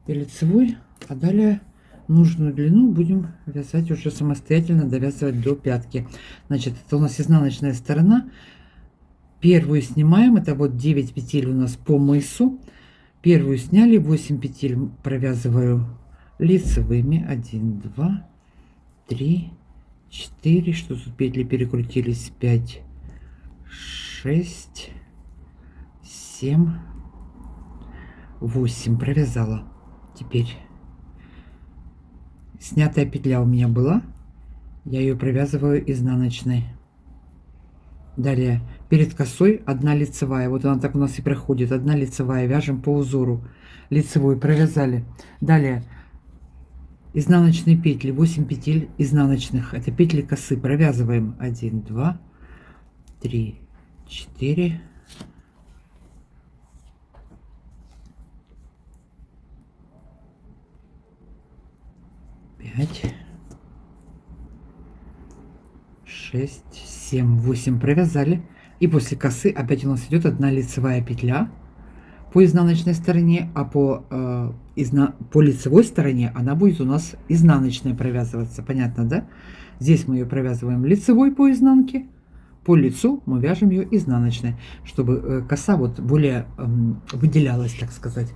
и лицевой, а далее нужную длину будем вязать уже самостоятельно, довязывать до пятки. Значит, это у нас изнаночная сторона. Первую снимаем, это вот 9 петель у нас по мысу. Первую сняли, 8 петель провязываю лицевыми. 1, 2, 3, 4. Что тут петли перекрутились? 5, 6, 7, 8. Провязала. Теперь снятая петля у меня была. Я ее провязываю изнаночной. Далее перед косой 1 лицевая. Вот она так у нас и проходит. 1 лицевая. Вяжем по узору. Лицевой провязали. Далее изнаночные петли. 8 петель изнаночных. Это петли косы. Провязываем 1, 2, 3, 4, 5, 6, 7, 8. Провязали. И после косы опять у нас идет 1 лицевая петля по изнаночной стороне, а по лицевой стороне она будет у нас изнаночная провязываться. Понятно, да? Здесь мы ее провязываем лицевой по изнанке, по лицу мы вяжем ее изнаночной, чтобы коса вот более выделялась, так сказать,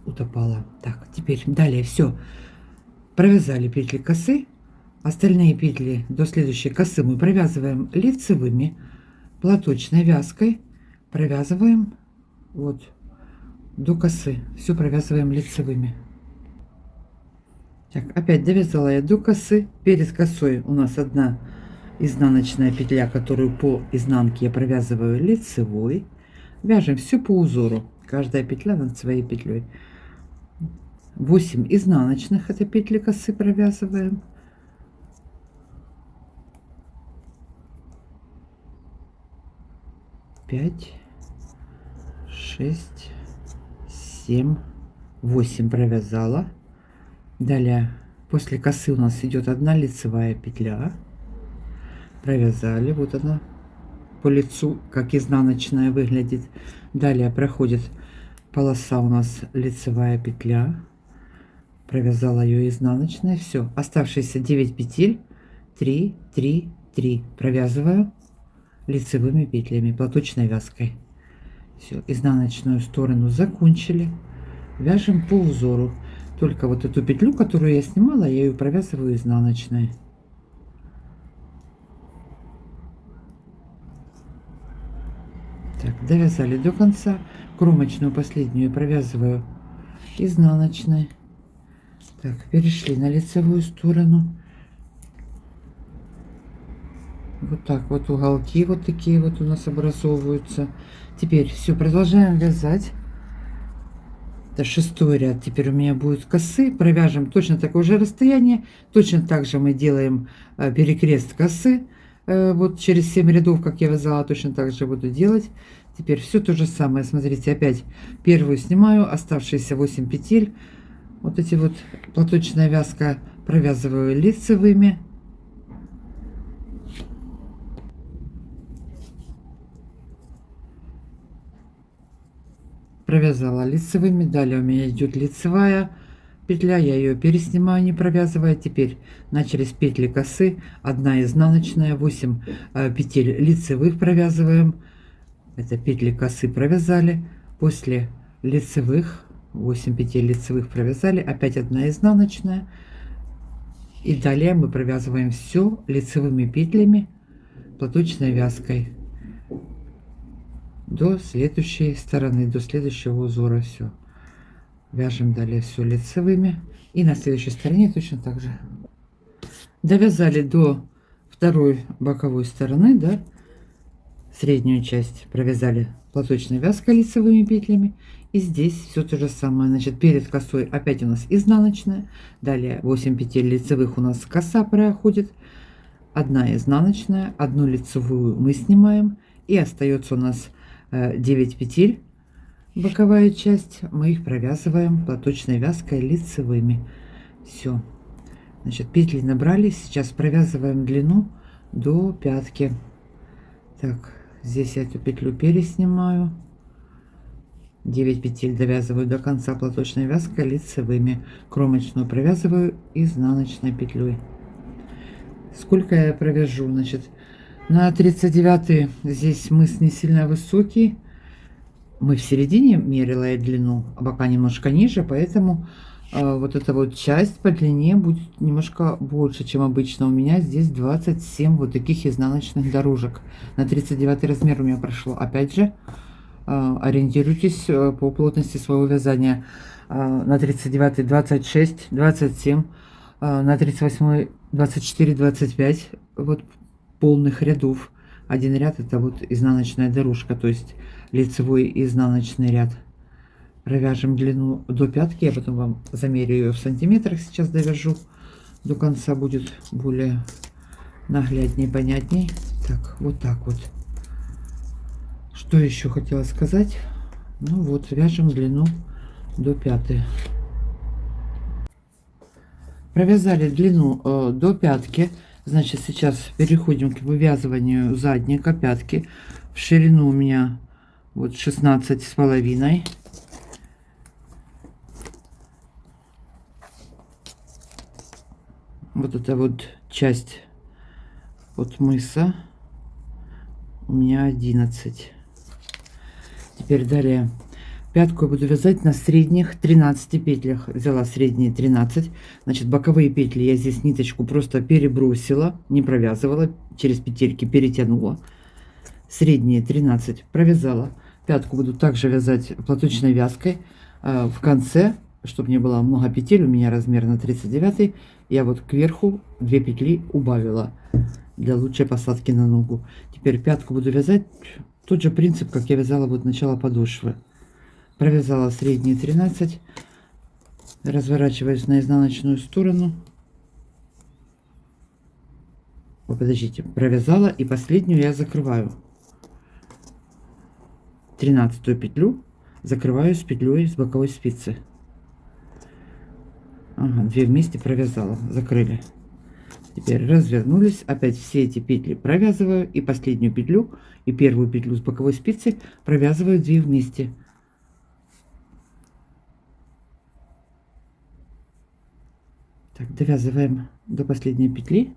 утопала. Так, теперь далее все. Провязали петли косы. Остальные петли до следующей косы мы провязываем лицевыми, платочной вязкой. Провязываем вот до косы. Все провязываем лицевыми. Так, опять довязала я до косы. Перед косой у нас 1 изнаночная петля, которую по изнанке я провязываю лицевой. Вяжем все по узору. Каждая петля над своей петлей. 8 изнаночных, это петли косы, провязываем. 5, 6, 7, 8 провязала. Далее после косы у нас идет 1 лицевая петля. Провязали, вот она по лицу, как изнаночная выглядит. Далее проходит полоса у нас лицевая петля. Провязала ее изнаночная. Все, оставшиеся 9 петель, 3, 3, 3 провязываю лицевыми петлями, платочной вязкой. Все, изнаночную сторону закончили. Вяжем по узору. Только вот эту петлю, которую я снимала, я ее провязываю изнаночной. Так, довязали до конца. Кромочную последнюю провязываю изнаночной. Так, перешли на лицевую сторону. Вот так вот уголки вот такие вот у нас образовываются. Теперь все, продолжаем вязать. Это 6-й ряд. Теперь у меня будут косы. Провяжем точно такое же расстояние. Точно так же мы делаем перекрест косы. Вот через 7 рядов, как я вязала, точно так же буду делать. Теперь все то же самое. Смотрите, опять первую снимаю, оставшиеся 8 петель. Вот эти вот платочная вязка провязываю лицевыми. Провязала лицевыми. Далее у меня идет лицевая петля, я ее переснимаю, не провязывая. Теперь начались петли косы, 1 изнаночная, 8 петель лицевых провязываем. Это петли косы провязали. После лицевых 8 петель лицевых провязали, опять 1 изнаночная. И далее мы провязываем все лицевыми петлями, платочной вязкой до следующей стороны, до следующего узора. Все, вяжем далее все лицевыми, и на следующей стороне точно так же. Довязали до 2-й боковой стороны, да, среднюю часть провязали платочной вязкой лицевыми петлями. И здесь все то же самое. Значит, перед косой опять у нас изнаночная. Далее 8 петель лицевых у нас коса проходит. 1 изнаночная, 1 лицевую мы снимаем. И остается у нас 9 петель. Боковая часть. Мы их провязываем платочной вязкой лицевыми. Все. Значит, петли набрали. Сейчас провязываем длину до пятки. Так, здесь я эту петлю переснимаю. 9 петель довязываю до конца платочной вязкой лицевыми. Кромочную провязываю изнаночной петлей. Сколько я провяжу? Значит, на 39 здесь мыс не сильно высокий. мы в середине мерила я длину, а бока немножко ниже, поэтому вот эта вот часть по длине будет немножко больше, чем обычно. У меня здесь 27 вот таких изнаночных дорожек. На 39 размер у меня прошло. Опять же, ориентируйтесь по плотности своего вязания. На 39 26, 27, на 38 24, 25 вот полных рядов. Один ряд это вот изнаночная дорожка, то есть лицевой и изнаночный ряд. Провяжем длину до пятки, я потом вам замерю ее в сантиметрах, сейчас довяжу до конца, будет более наглядней, понятней. Так, вот так вот. Что еще хотела сказать? Ну вот, вяжем длину до пятой. Провязали длину до пятки. Значит, сейчас переходим к вывязыванию задника пятки. В ширину у меня вот 16,5. Вот эта вот часть от мыса у меня 11. Теперь далее пятку я буду вязать на средних 13 петлях. Взяла средние 13. Значит, боковые петли я здесь ниточку просто перебросила, не провязывала, через петельки перетянула. Средние 13 провязала. Пятку буду также вязать платочной вязкой. В конце, чтобы не было много петель, у меня размер на 39, я вот кверху 2 петли убавила для лучшей посадки на ногу. Теперь пятку буду вязать тот же принцип, как я вязала вот начало подошвы. Провязала средние 13, разворачиваюсь на изнаночную сторону. О, подождите, провязала, и последнюю я закрываю. 13 петлю закрываю с петлей с боковой спицы. Ага, 2 вместе провязала, закрыли. Теперь развернулись, опять все эти петли провязываю, и последнюю петлю и первую петлю с боковой спицы провязываю 2 вместе. Так, довязываем до последней петли.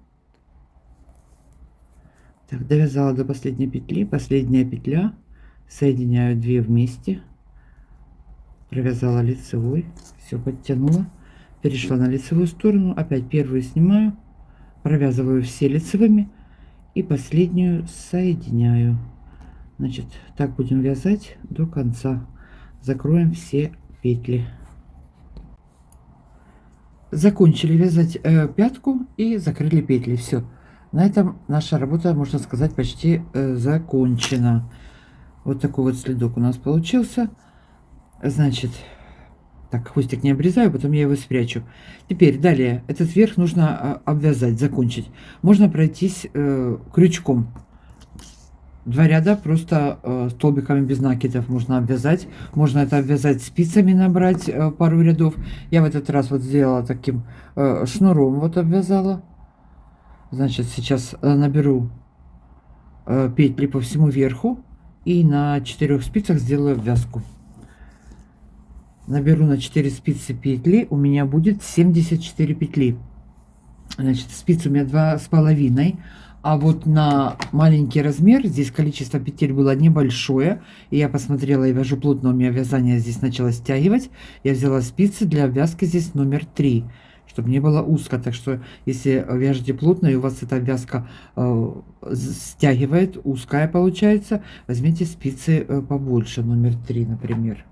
Так, довязала до последней петли, последняя петля, соединяю 2 вместе, провязала лицевой, все подтянула, перешла на лицевую сторону, опять первую снимаю, провязываю все лицевыми и последнюю соединяю. Значит, так будем вязать до конца. Закроем все петли. Закончили вязать пятку и закрыли петли. Все. На этом наша работа, можно сказать, почти закончена. Вот такой вот следок у нас получился. Значит, так, хвостик не обрезаю, потом я его спрячу. Теперь далее этот верх нужно обвязать, закончить. Можно пройтись крючком. 2 ряда просто столбиками без накидов можно обвязать. Можно это обвязать спицами, набрать пару рядов. Я в этот раз вот сделала таким шнуром, вот обвязала. Значит, сейчас наберу петли по всему верху и на 4 спицах сделаю обвязку. Наберу на 4 спицы петли, у меня будет 74 петли. Значит, спиц у меня 2,5. А вот на маленький размер здесь количество петель было небольшое. И я посмотрела, и вяжу плотно, у меня вязание здесь начало стягивать. Я взяла спицы для обвязки здесь номер 3, чтобы не было узко. Так что, если вяжете плотно, и у вас эта обвязка стягивает, узкая получается, возьмите спицы побольше, номер 3, например.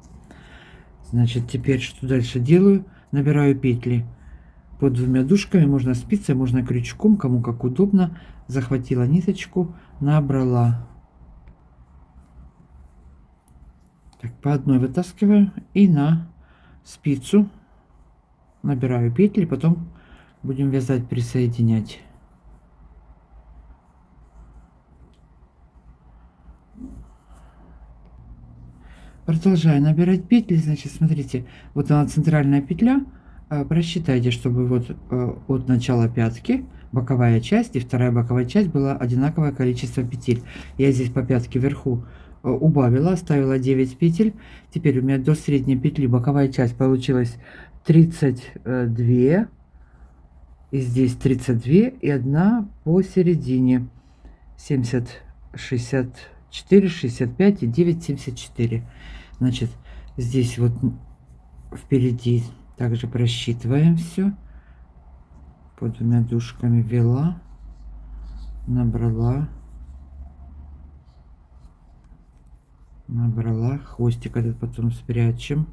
Значит, теперь что дальше делаю? Набираю петли под 2 дужками, можно спицей, можно крючком, кому как удобно. Захватила ниточку, набрала. Так, по одной вытаскиваю и на спицу набираю петли, потом будем вязать, присоединять. Продолжаю набирать петли. Значит, смотрите, вот она центральная петля. Просчитайте, чтобы вот от начала пятки боковая часть и вторая боковая часть была одинаковое количество петель. Я здесь по пятке вверху убавила, оставила 9 петель. Теперь у меня до средней петли боковая часть получилась 32. И здесь 32 и одна посередине 70, 64, 65 и 9, 74. Значит, здесь вот впереди также просчитываем все. Под двумя дужками ввела, набрала, набрала. Хвостик этот потом спрячем.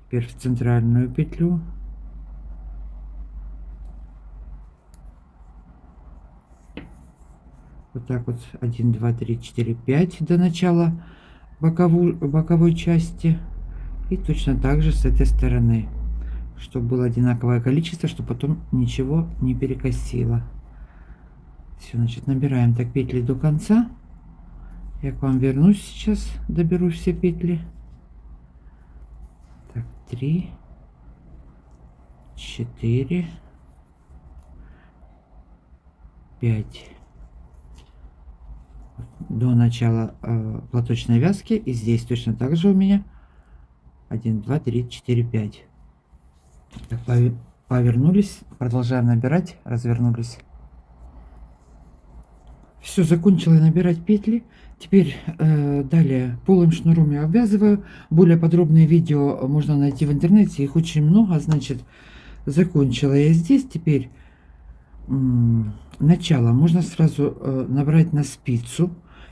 Теперь в центральную петлю. Вот так вот 1, 2, 3, 4, 5 до начала боковой части. И точно так же с этой стороны, чтобы было одинаковое количество, чтобы потом ничего не перекосило. Все, значит, набираем так петли до конца. Я к вам вернусь сейчас, доберу все петли. Так, 3, 4, 5. До начала платочной вязки. И здесь точно так же у меня 1, 2, 3, 4, 5. Так, повернулись, продолжаем набирать, развернулись. Все, закончила я набирать петли. Теперь далее полым шнуром я обвязываю. Более подробные видео можно найти в интернете, их очень много. Значит, закончила я здесь. Теперь начало можно сразу набрать на спицу,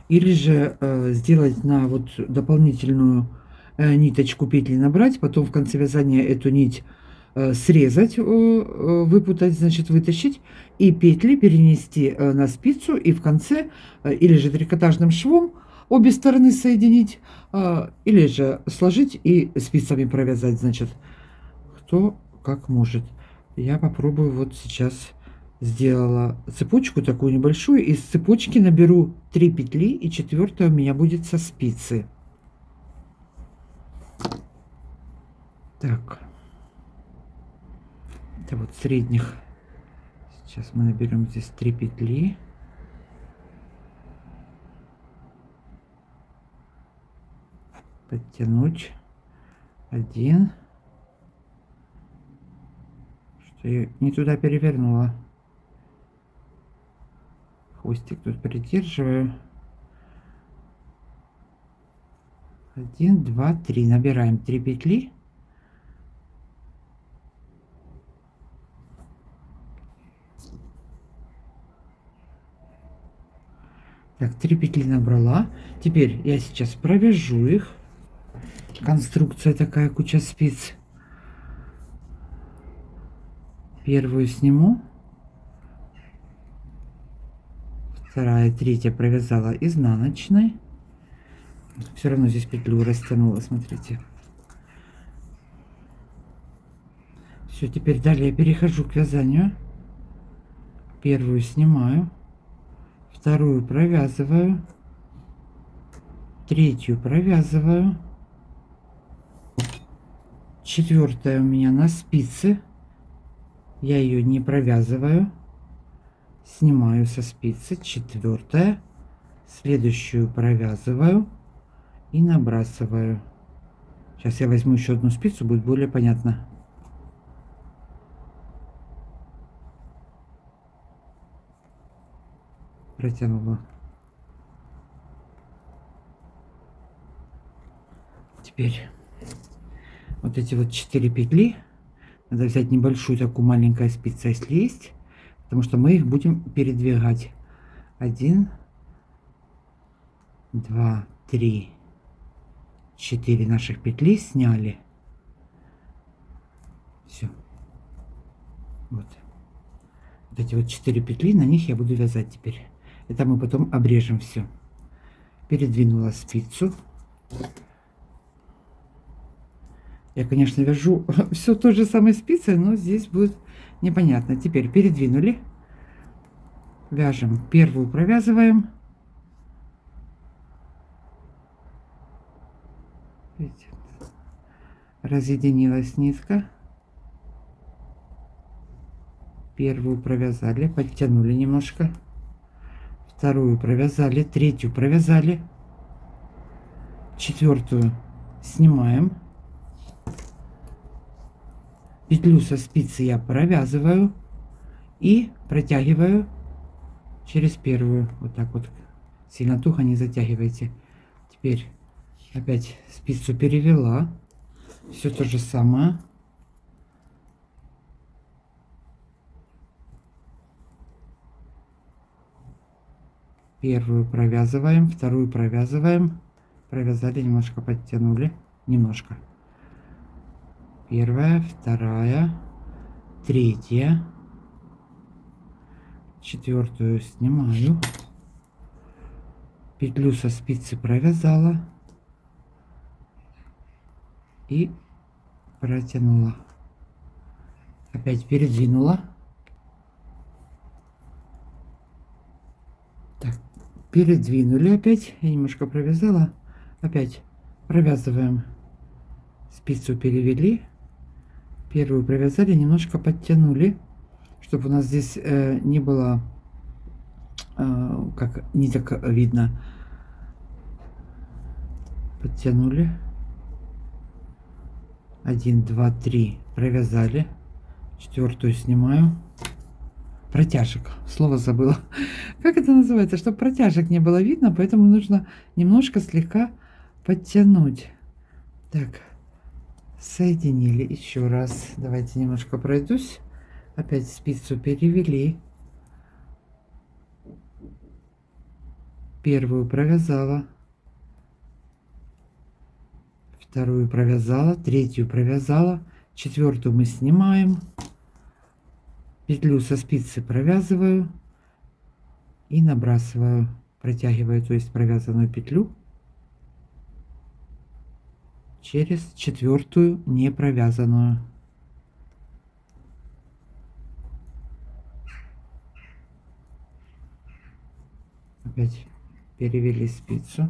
или же сделать на вот дополнительную ниточку петли набрать, потом в конце вязания эту нить срезать, выпутать, значит, вытащить, и петли перенести на спицу, и в конце или же трикотажным швом обе стороны соединить, или же сложить и спицами провязать, значит, кто как может. Я попробую вот сейчас. Сделала цепочку такую небольшую, из цепочки наберу 3 петли, и 4-я у меня будет со спицы. Так, это вот средних. Сейчас мы наберем здесь 3 петли. Подтянуть 1. Что я не туда перевернула. Хвостик тут придерживаю. 1, 2, 3. Набираем 3 петли. Так, 3 петли набрала. Теперь я сейчас провяжу их. Конструкция такая, куча спиц. Первую сниму. Вторая, третья провязала изнаночной. Все равно здесь петлю растянула, смотрите. Все, теперь далее перехожу к вязанию. Первую снимаю, вторую провязываю, третью провязываю, 4-я у меня на спице. Я ее не провязываю. Снимаю со спицы, 4-я, следующую провязываю и набрасываю. Сейчас я возьму еще одну спицу, будет более понятно. Протянула. Теперь вот эти вот 4 петли надо взять небольшую такую маленькую спицу, если есть. Потому что мы их будем передвигать. 1, 2, 3, 4 наших петли сняли. Все. Вот. Вот эти вот 4 петли, на них я буду вязать теперь. Это мы потом обрежем все. Передвинула спицу. Я, конечно, вяжу все той же самой спицей, но здесь будет непонятно. Теперь передвинули. Вяжем. Первую провязываем. Видите, разъединилась нитка. Первую провязали, подтянули немножко. Вторую провязали, третью провязали. 4-ю снимаем. Петлю со спицы я провязываю и протягиваю через первую. Вот так вот. Сильно туго не затягивайте. Теперь Опять спицу перевела. Все то же самое. Первую провязываем, вторую провязываем. Провязали, немножко подтянули. Немножко. Первая, вторая, третья. Четвертую снимаю. Петлю со спицы провязала. И протянула. Опять передвинула. Так, передвинули опять. Я немножко провязала. Опять провязываем. Спицу перевели. Первую провязали, немножко подтянули, чтобы у нас здесь не было как ниток видно. Подтянули. 1, 2, 3 провязали. Четвертую снимаю. Протяжек. Слово забыла. Как это называется? Чтобы протяжек не было видно, поэтому нужно немножко слегка подтянуть. Так. Соединили еще раз. Давайте немножко пройдусь. Опять спицу перевели. Первую провязала. Вторую провязала. Третью провязала. Четвертую мы снимаем. Петлю со спицы провязываю. И набрасываю. Протягиваю, то есть провязанную петлю через четвертую не провязанную. Опять перевели спицу.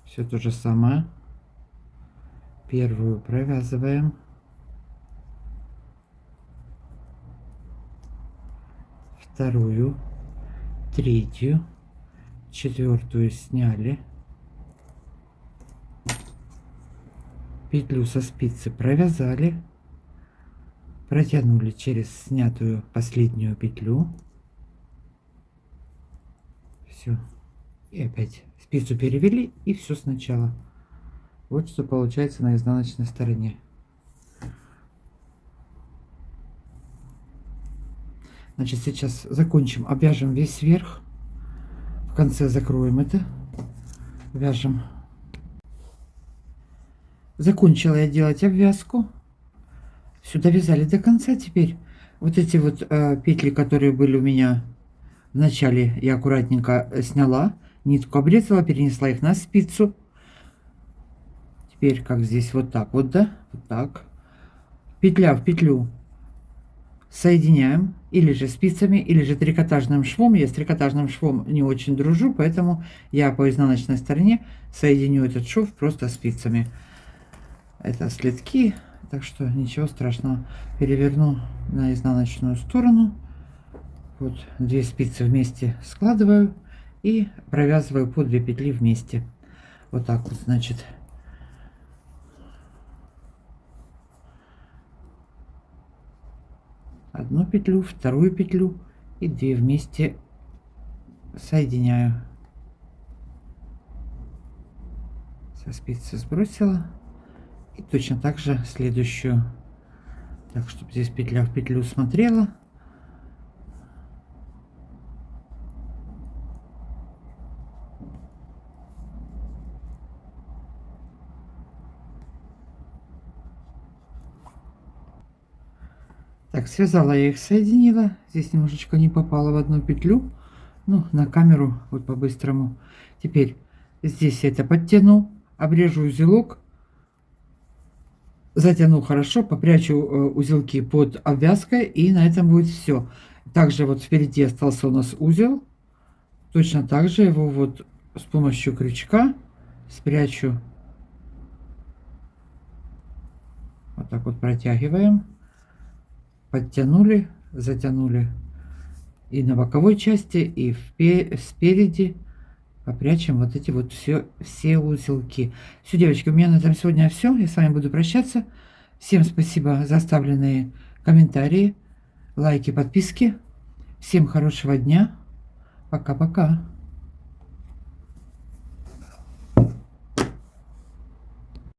Все то же самое. Первую провязываем. Вторую, третью, четвертую сняли. Петлю со спицы провязали, протянули через снятую последнюю петлю. Все. И опять спицу перевели, и все сначала. Вот что получается на изнаночной стороне. Значит, сейчас закончим, обвяжем весь верх. В конце закроем это. Вяжем. Закончила я делать обвязку. Сюда вязали до конца. Теперь вот эти вот петли, которые были у меня в начале, я аккуратненько сняла, нитку обрезала, перенесла их на спицу. Теперь как здесь вот так вот, да, вот так. Петля в петлю соединяем или же спицами, или же трикотажным швом. Я с трикотажным швом не очень дружу, поэтому я по изнаночной стороне соединю этот шов просто спицами. Это следки, так что ничего страшного. Переверну на изнаночную сторону. Вот 2 спицы вместе складываю и провязываю по 2 петли вместе. Вот так вот, значит. Одну петлю, вторую петлю и 2 вместе соединяю. Со спицы сбросила. И точно так же следующую. Так, чтобы здесь петля в петлю смотрела. Так, связала я их, соединила. Здесь немножечко не попала в одну петлю. Ну, на камеру, вот по-быстрому. Теперь здесь я это подтяну, обрежу узелок. Затяну хорошо, попрячу узелки под обвязкой, и на этом будет все. Также вот впереди остался у нас узел. Точно так же его вот с помощью крючка спрячу. Вот так вот протягиваем. Подтянули, затянули. И на боковой части, и спереди попрячем вот эти вот все узелки. Все, девочки, у меня на этом сегодня все. Я с вами буду прощаться. Всем спасибо за оставленные комментарии, лайки, подписки. Всем хорошего дня. Пока-пока.